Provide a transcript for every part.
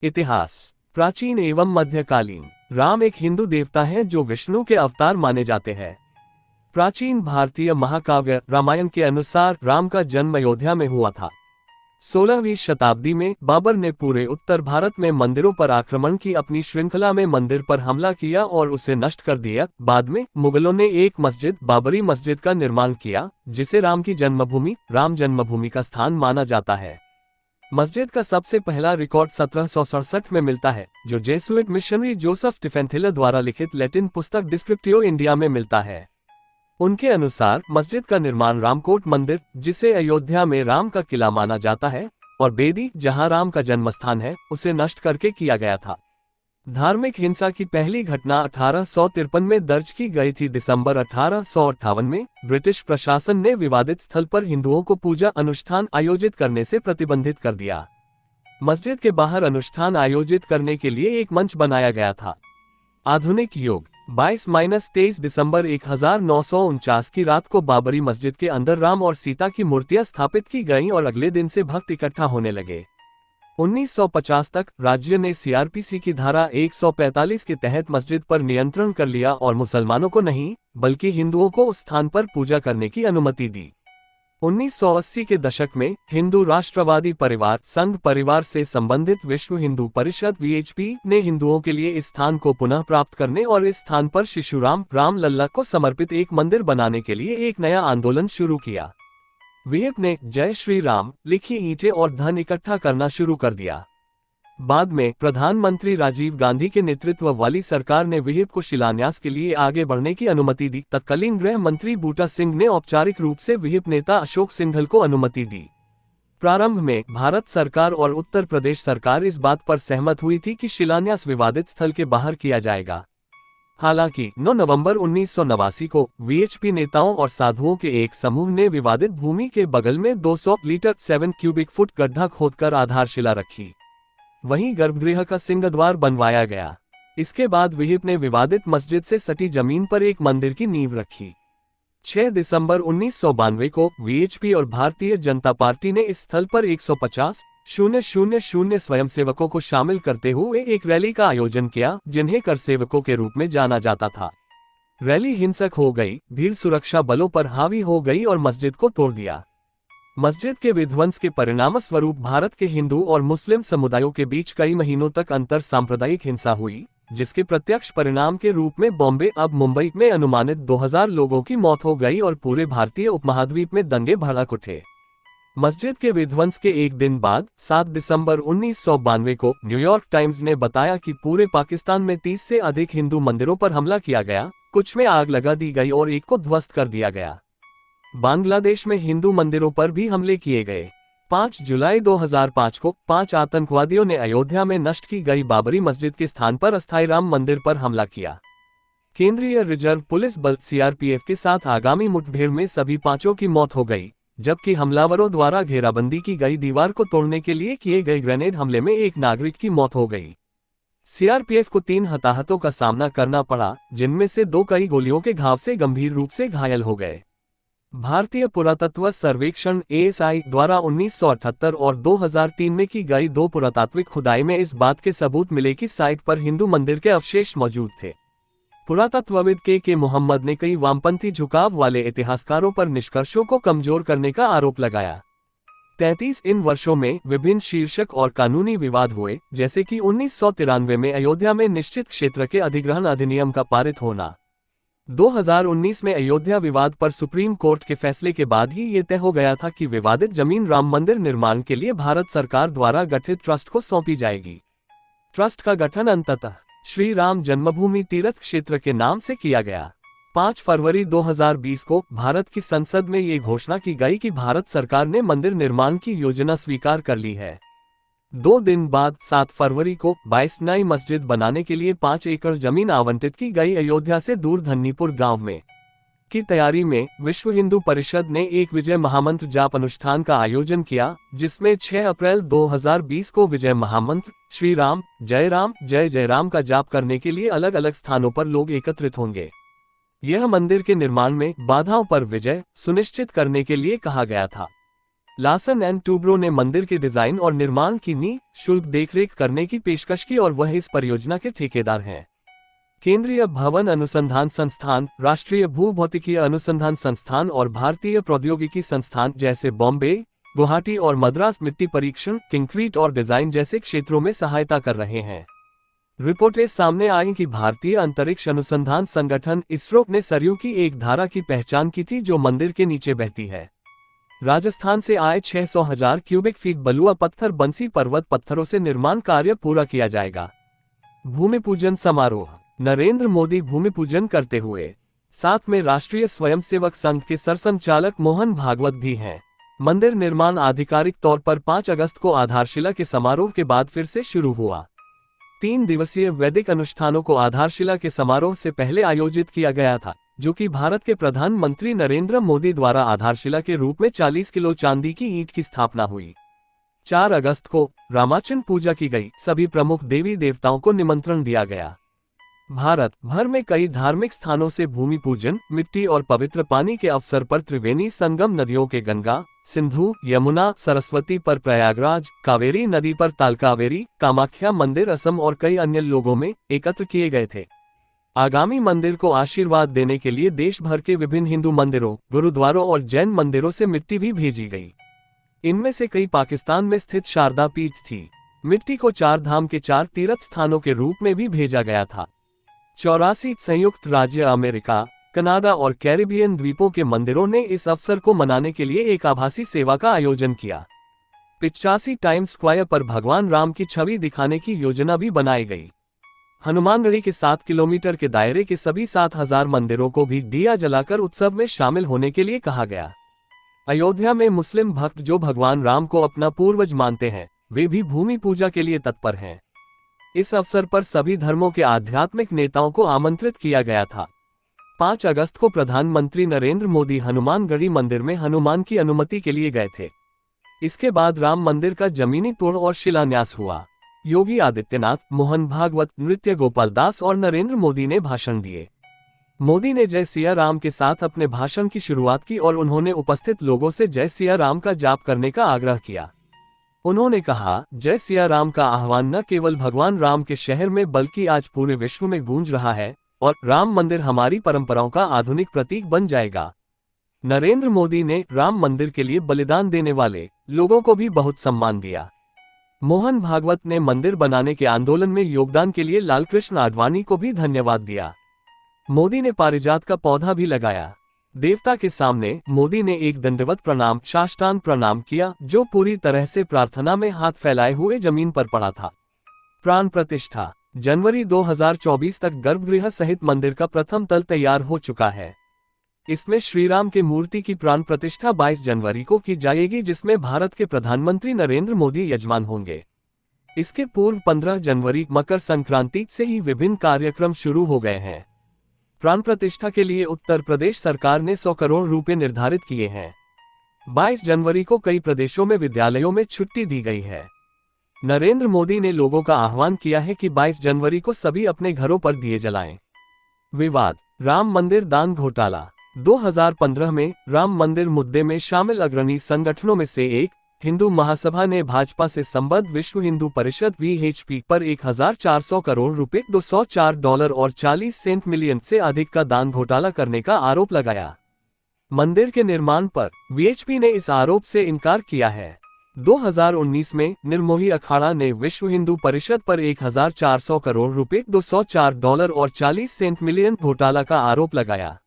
इतिहास। प्राचीन एवं मध्यकालीन। राम एक हिंदू देवता हैं जो विष्णु के अवतार माने जाते हैं। प्राचीन भारतीय महाकाव्य रामायण के अनुसार राम का जन्म अयोध्या में हुआ था। 16वीं शताब्दी में बाबर ने पूरे उत्तर भारत में मंदिरों पर आक्रमण की अपनी श्रृंखला में मंदिर पर हमला किया और उसे नष्ट कर दिया। बाद में मुगलों ने एक मस्जिद बाबरी मस्जिद का निर्माण किया, जिसे राम की जन्मभूमि राम जन्मभूमि का स्थान माना जाता है। मस्जिद का सबसे पहला रिकॉर्ड 1767 में मिलता है, जो जेसुइट मिशनरी जोसेफ टिफेंथिलर द्वारा लिखित लैटिन पुस्तक डिस्क्रिप्टियो इंडिया में मिलता है। उनके अनुसार मस्जिद का निर्माण रामकोट मंदिर, जिसे अयोध्या में राम का किला माना जाता है, और बेदी, जहां राम का जन्मस्थान है, उसे नष्ट करके किया गया था। धार्मिक हिंसा की पहली घटना 1853 में दर्ज की गई थी। दिसंबर 1858 में ब्रिटिश प्रशासन ने विवादित स्थल पर हिंदुओं को पूजा अनुष्ठान आयोजित करने से प्रतिबंधित कर दिया। मस्जिद के बाहर अनुष्ठान आयोजित करने के लिए एक मंच बनाया गया था। आधुनिक युग। 22-23 दिसंबर 1949 की रात को बाबरी मस्जिद के अंदर राम और सीता की मूर्तियां स्थापित की गईं और अगले दिन से भक्त इकट्ठा होने लगे। 1950 तक राज्य ने सीआरपीसी की धारा 145 के तहत मस्जिद पर नियंत्रण कर लिया और मुसलमानों को नहीं, बल्कि हिंदुओं को उस स्थान पर पूजा करने की अनुमति दी। 1980 के दशक में हिंदू राष्ट्रवादी परिवार संघ परिवार से संबंधित विश्व हिंदू परिषद (वीएचपी) ने हिंदुओं के लिए इस स्थान को पुनः प्राप्त करने और इस स्थान पर शिशु राम लल्ला को समर्पित एक मंदिर बनाने के लिए एक नया आंदोलन शुरू किया। वीएचपी ने जय श्री राम लिखी ईंटें और धन इकट्ठा करना शुरू कर दिया। बाद में प्रधानमंत्री राजीव गांधी के नेतृत्व वाली सरकार ने वीएचपी को शिलान्यास के लिए आगे बढ़ने की अनुमति दी। तत्कालीन गृह मंत्री बूटा सिंह ने औपचारिक रूप से वीएचपी नेता अशोक सिंघल को अनुमति दी। प्रारंभ में भारत सरकार और उत्तर प्रदेश सरकार इस बात पर सहमत हुई थी कि शिलान्यास विवादित स्थल के बाहर किया जाएगा। हालांकि 9 नवंबर 1989 को वीएचपी नेताओं और साधुओं के एक समूह ने विवादित भूमि के बगल में 200 लीटर 7 क्यूबिक फुट गड्ढा खोदकर आधारशिला रखी। वहीं गर्भगृह का सिंहद्वार बनवाया गया। इसके बाद वीएचपी ने विवादित मस्जिद से सटी जमीन पर एक मंदिर की नींव रखी। 6 दिसंबर 1992 को वीएचपी और भारतीय जनता पार्टी ने इस स्थल पर 150,000 स्वयंसेवकों को शामिल करते हुए एक रैली का आयोजन किया, जिन्हें कर सेवकों के रूप में जाना जाता था। रैली हिंसक हो गई, भीड़ सुरक्षा बलों पर हावी हो गई और मस्जिद को तोड़ दिया। मस्जिद के विध्वंस के परिणामस्वरूप भारत के हिंदू और मुस्लिम समुदायों के बीच कई महीनों तक अंतर सांप्रदायिक हिंसा हुई, जिसके प्रत्यक्ष परिणाम के रूप में बॉम्बे अब मुंबई में अनुमानित 2000 लोगों की मौत हो गई और पूरे भारतीय उपमहाद्वीप में दंगे भड़क उठे। मस्जिद के विध्वंस के एक दिन बाद 7 दिसंबर 1992 को न्यूयॉर्क टाइम्स ने बताया कि पूरे पाकिस्तान में 30 से अधिक हिंदू मंदिरों पर हमला किया गया, कुछ में आग लगा दी गई और एक को ध्वस्त कर दिया गया। बांग्लादेश में हिंदू मंदिरों पर भी हमले किए गए। 5 जुलाई 2005 को 5 आतंकवादियों ने अयोध्या में नष्ट की गई बाबरी मस्जिद के स्थान पर अस्थायी राम मंदिर पर हमला किया। केंद्रीय रिजर्व पुलिस बल सीआरपीएफ के साथ आगामी मुठभेड़ में सभी 5 की मौत हो गई, जबकि हमलावरों द्वारा घेराबंदी की गई दीवार को तोड़ने के लिए किए गए ग्रेनेड हमले में एक नागरिक की मौत हो गई। सीआरपीएफ को 3 हताहतों का सामना करना पड़ा, जिनमें से 2 कई गोलियों के घाव से गंभीर रूप से घायल हो गए। भारतीय पुरातत्व सर्वेक्षण (एएसआई) द्वारा 1978 और 2003 में की गई 2 पुरातात्विक खुदाई में इस बात के सबूत मिले कि साइट पर हिंदू मंदिर के अवशेष मौजूद थे। पुरातत्वविद के मोहम्मद ने कई वामपंथी झुकाव वाले इतिहासकारों पर निष्कर्षों को कमजोर करने का आरोप लगाया। 33 इन वर्षों में विभिन्न शीर्षक और कानूनी विवाद हुए, जैसे कि 1993 में अयोध्या में निश्चित क्षेत्र के अधिग्रहण अधिनियम का पारित होना। 2019 में अयोध्या विवाद पर सुप्रीम कोर्ट के फैसले के बाद ही ये तय हो गया था कि विवादित जमीन राम मंदिर निर्माण के लिए भारत सरकार द्वारा गठित ट्रस्ट को सौंपी जाएगी। ट्रस्ट का गठन अंततः श्री राम जन्मभूमि तीर्थ क्षेत्र के नाम से किया गया। 5 फरवरी 2020 को भारत की संसद में ये घोषणा की गई कि भारत सरकार ने मंदिर निर्माण की योजना स्वीकार कर ली है। 2 दिन बाद 7 फरवरी को 22 नई मस्जिद बनाने के लिए 5 एकड़ जमीन आवंटित की गई। अयोध्या से दूर धन्नीपुर गांव में की तैयारी में विश्व हिंदू परिषद ने एक विजय महामंत्र जाप अनुष्ठान का आयोजन किया, जिसमें 6 अप्रैल 2020 को विजय महामंत्र श्री राम जय जय राम का जाप करने के लिए अलग अलग स्थानों पर लोग एकत्रित होंगे। यह मंदिर के निर्माण में बाधाओं पर विजय सुनिश्चित करने के लिए कहा गया था। लार्सन एंड टूब्रो ने मंदिर के डिजाइन और निर्माण की निःशुल्क देखरेख करने की पेशकश की और वह इस परियोजना के ठेकेदार हैं। केंद्रीय भवन अनुसंधान संस्थान, राष्ट्रीय भूभौतिकीय अनुसंधान संस्थान और भारतीय प्रौद्योगिकी संस्थान जैसे बॉम्बे, गुवाहाटी और मद्रास मिट्टी परीक्षण, कंक्रीट और डिजाइन जैसे क्षेत्रों में सहायता कर रहे हैं। रिपोर्टें सामने आई कि भारतीय अंतरिक्ष अनुसंधान संगठन इसरो ने सरयू की एक धारा की पहचान की थी जो मंदिर के नीचे बहती है। राजस्थान से आए 600,000 क्यूबिक फीट बलुआ पत्थर बंसी पर्वत पत्थरों से निर्माण कार्य पूरा किया जाएगा। भूमि पूजन समारोह, नरेंद्र मोदी भूमि पूजन करते हुए। साथ में राष्ट्रीय स्वयंसेवक संघ के सरसंघचालक मोहन भागवत भी हैं। मंदिर निर्माण आधिकारिक तौर पर 5 अगस्त को आधारशिला के समारोह के बाद फिर से शुरू हुआ। 3 दिवसीय वैदिक अनुष्ठानों को आधारशिला के समारोह से पहले आयोजित किया गया था, जो कि भारत के प्रधानमंत्री नरेंद्र मोदी द्वारा आधारशिला के रूप में 40 किलो चांदी की ईंट की स्थापना हुई। 4 अगस्त को रामाचन पूजा की गई। सभी प्रमुख देवी देवताओं को निमंत्रण दिया गया। भारत भर में कई धार्मिक स्थानों से भूमि पूजन, मिट्टी और पवित्र पानी के अवसर पर त्रिवेणी संगम नदियों के गंगा, सिंधु, यमुना, सरस्वती पर प्रयागराज, कावेरी नदी पर तालकावेरी, कामाख्या मंदिर असम और कई अन्य लोगों में एकत्र किए गए थे। आगामी मंदिर को आशीर्वाद देने के लिए देश भर के विभिन्न हिंदू मंदिरों, गुरुद्वारों और जैन मंदिरों से मिट्टी भी भेजी गई। इनमें से कई पाकिस्तान में स्थित शारदा पीठ थी। मिट्टी को 4 धाम के 4 तीर्थ स्थानों के रूप में भी भेजा गया था। 84 संयुक्त राज्य अमेरिका, कनाडा और कैरिबियन द्वीपों के मंदिरों ने इस अवसर को मनाने के लिए एक आभासी सेवा का आयोजन किया। 85 टाइम्स स्क्वायर पर भगवान राम की छवि दिखाने की योजना भी बनाई गई। हनुमानगढ़ी के 7 किलोमीटर के दायरे के सभी 7,000 मंदिरों को भी दिया जलाकर उत्सव में शामिल होने के लिए कहा गया। अयोध्या में मुस्लिम भक्त जो भगवान राम को अपना पूर्वज मानते हैं, वे भी भूमि पूजा के लिए तत्पर हैं। इस अवसर पर सभी धर्मों के आध्यात्मिक नेताओं को आमंत्रित किया गया था। 5 अगस्त को प्रधानमंत्री नरेंद्र मोदी हनुमानगढ़ी मंदिर में हनुमान की अनुमति के लिए गए थे। इसके बाद राम मंदिर का जमीनी तोड़ और शिलान्यास हुआ। योगी आदित्यनाथ, मोहन भागवत, नृत्य गोपाल दास और नरेंद्र मोदी ने भाषण दिए। मोदी ने जय सिया राम के साथ अपने भाषण की शुरुआत की और उन्होंने उपस्थित लोगों से जय सिया राम का जाप करने का आग्रह किया। उन्होंने कहा, जय सिया राम का आह्वान न केवल भगवान राम के शहर में बल्कि आज पूरे विश्व में गूंज रहा है और राम मंदिर हमारी परंपराओं का आधुनिक प्रतीक बन जाएगा। नरेंद्र मोदी ने राम मंदिर के लिए बलिदान देने वाले लोगों को भी बहुत सम्मान दिया। मोहन भागवत ने मंदिर बनाने के आंदोलन में योगदान के लिए लालकृष्ण आडवाणी को भी धन्यवाद दिया। मोदी ने पारिजात का पौधा भी लगाया। देवता के सामने मोदी ने एक दंडवत प्रणाम, साष्टांग प्रणाम किया, जो पूरी तरह से प्रार्थना में हाथ फैलाए हुए जमीन पर पड़ा था। प्राण प्रतिष्ठा, जनवरी 2024 तक गर्भगृह सहित मंदिर का प्रथम तल तैयार हो चुका है। इसमें श्रीराम के मूर्ति की प्राण प्रतिष्ठा 22 जनवरी को की जाएगी, जिसमें भारत के प्रधानमंत्री नरेंद्र मोदी यजमान होंगे। इसके पूर्व 15 जनवरी मकर संक्रांति से ही विभिन्न कार्यक्रम शुरू हो गए हैं। प्राण प्रतिष्ठा के लिए उत्तर प्रदेश सरकार ने 100 करोड़ रुपए निर्धारित किए हैं। 22 जनवरी को कई प्रदेशों में विद्यालयों में छुट्टी दी गई है। नरेंद्र मोदी ने लोगों का आह्वान किया है कि 22 जनवरी को सभी अपने घरों पर दिए जलाएं। विवाद, राम मंदिर दान घोटाला। 2015 में राम मंदिर मुद्दे में शामिल अग्रणी संगठनों में से एक हिंदू महासभा ने भाजपा से संबद्ध विश्व हिंदू परिषद (VHP) पर 1,400 करोड़ रुपए $204 और 40 सेंट मिलियन से अधिक का दान घोटाला करने का आरोप लगाया। मंदिर के निर्माण पर VHP ने इस आरोप से इनकार किया है। 2019 में निर्मोही अखाड़ा ने विश्व हिंदू परिषद पर 1,400 करोड़ रुपए $204 और 40 सेंट मिलियन घोटाला का आरोप लगाया।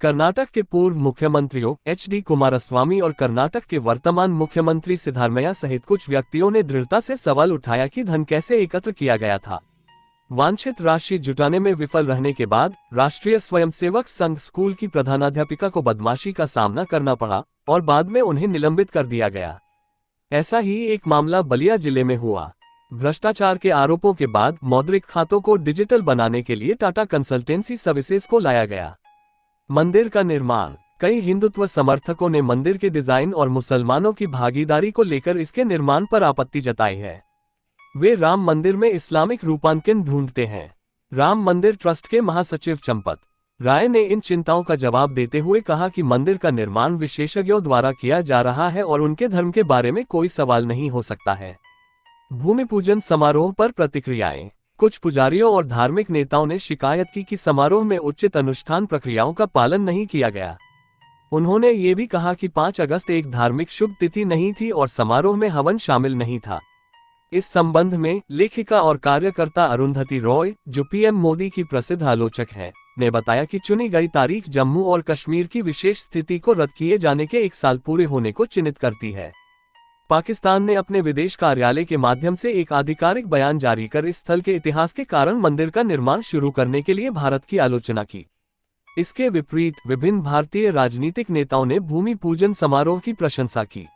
कर्नाटक के पूर्व मुख्यमंत्रियों HD कुमारस्वामी और कर्नाटक के वर्तमान मुख्यमंत्री सिद्धारमैया सहित कुछ व्यक्तियों ने दृढ़ता से सवाल उठाया कि धन कैसे एकत्र किया गया था। वांछित राशि जुटाने में विफल रहने के बाद राष्ट्रीय स्वयंसेवक संघ स्कूल की प्रधानाध्यापिका को बदमाशी का सामना करना पड़ा और बाद में उन्हें निलंबित कर दिया गया। ऐसा ही एक मामला बलिया जिले में हुआ। भ्रष्टाचार के आरोपों के बाद मौद्रिक खातों को डिजिटल बनाने के लिए टाटा कंसल्टेंसी सर्विसेज को लाया गया। मंदिर का निर्माण, कई हिंदुत्व समर्थकों ने मंदिर के डिजाइन और मुसलमानों की भागीदारी को लेकर इसके निर्माण पर आपत्ति जताई है। वे राम मंदिर में इस्लामिक रूपांकन ढूंढते हैं। राम मंदिर ट्रस्ट के महासचिव चंपत राय ने इन चिंताओं का जवाब देते हुए कहा कि मंदिर का निर्माण विशेषज्ञों द्वारा किया जा रहा है और उनके धर्म के बारे में कोई सवाल नहीं हो सकता है। भूमि पूजन समारोह पर प्रतिक्रियाएं। कुछ पुजारियों और धार्मिक नेताओं ने शिकायत की कि समारोह में उचित अनुष्ठान प्रक्रियाओं का पालन नहीं किया गया। उन्होंने ये भी कहा कि 5 अगस्त एक धार्मिक शुभ तिथि नहीं थी और समारोह में हवन शामिल नहीं था। इस संबंध में लेखिका और कार्यकर्ता अरुंधति रॉय, जो पीएम मोदी की प्रसिद्ध आलोचक है, ने बताया कि चुनी गई तारीख जम्मू और कश्मीर की विशेष स्थिति को रद्द किए जाने के 1 साल पूरे होने को चिन्हित करती है। पाकिस्तान ने अपने विदेश कार्यालय के माध्यम से एक आधिकारिक बयान जारी कर इस स्थल के इतिहास के कारण मंदिर का निर्माण शुरू करने के लिए भारत की आलोचना की। इसके विपरीत विभिन्न भारतीय राजनीतिक नेताओं ने भूमि पूजन समारोह की प्रशंसा की।